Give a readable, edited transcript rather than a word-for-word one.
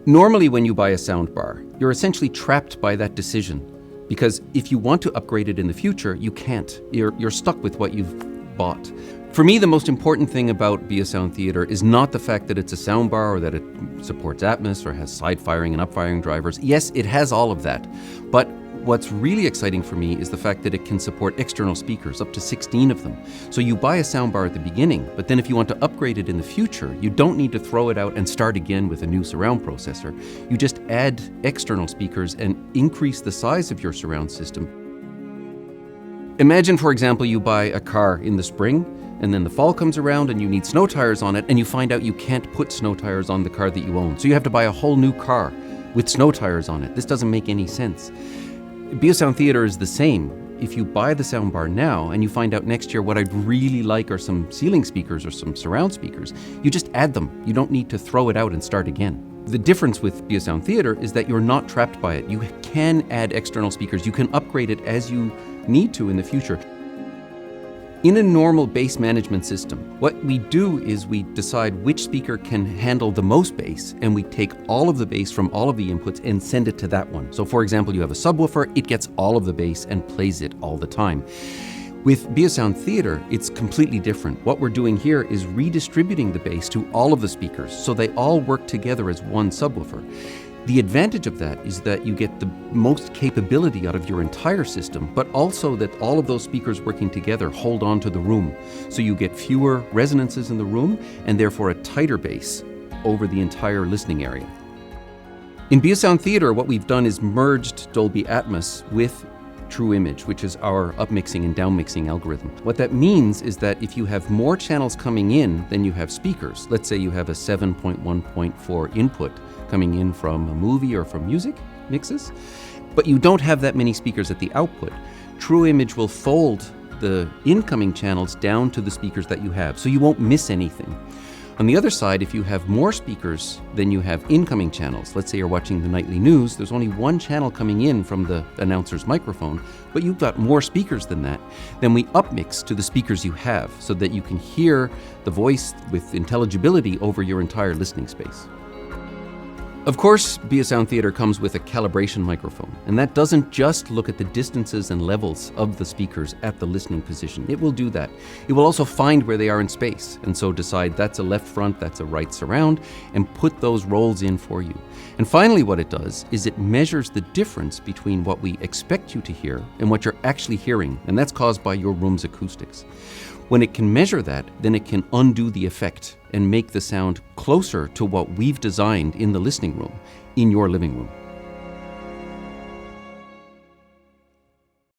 Normally when you buy a soundbar, you're essentially trapped by that decision, because if you want to upgrade it in the future, you can't. You're stuck with what you've bought. For me, the most important thing about BeoSound Theatre is not the fact that it's a soundbar or that it supports Atmos or has side-firing and up-firing drivers. Yes, it has all of that. But what's really exciting for me is the fact that it can support external speakers, up to 16 of them. So you buy a soundbar at the beginning, but then if you want to upgrade it in the future, you don't need to throw it out and start again with a new surround processor. You just add external speakers and increase the size of your surround system. Imagine, for example, you buy a car in the spring, and then the fall comes around and you need snow tires on it, and you find out you can't put snow tires on the car that you own. So you have to buy a whole new car with snow tires on it. This doesn't make any sense. BeoSound Theatre is the same. If you buy the soundbar now and you find out next year what I'd really like are some ceiling speakers or some surround speakers, you just add them. You don't need to throw it out and start again. The difference with BeoSound Theatre is that you're not trapped by it. You can add external speakers. You can upgrade it as you need to in the future. In a normal bass management system, what we do is we decide which speaker can handle the most bass, and we take all of the bass from all of the inputs and send it to that one. So for example, you have a subwoofer, it gets all of the bass and plays it all the time. With BeoSound Theatre, it's completely different. What we're doing here is redistributing the bass to all of the speakers, so they all work together as one subwoofer. The advantage of that is that you get the most capability out of your entire system, but also that all of those speakers working together hold on to the room. So you get fewer resonances in the room and therefore a tighter bass over the entire listening area. In BeoSound Theatre, what we've done is merged Dolby Atmos with True Image, which is our upmixing and downmixing algorithm. What that means is that if you have more channels coming in than you have speakers, let's say you have a 7.1.4 input coming in from a movie or from music mixes, but you don't have that many speakers at the output, True Image will fold the incoming channels down to the speakers that you have, so you won't miss anything. On the other side, if you have more speakers than you have incoming channels, let's say you're watching the nightly news, there's only one channel coming in from the announcer's microphone, but you've got more speakers than that, then we upmix to the speakers you have so that you can hear the voice with intelligibility over your entire listening space. Of course, BeoSound Theatre comes with a calibration microphone, and that doesn't just look at the distances and levels of the speakers at the listening position. It will do that. It will also find where they are in space, and so decide that's a left front, that's a right surround, and put those rolls in for you. And finally, what it does is it measures the difference between what we expect you to hear and what you're actually hearing, and that's caused by your room's acoustics. When it can measure that, then it can undo the effect and make the sound closer to what we've designed in the listening room, in your living room.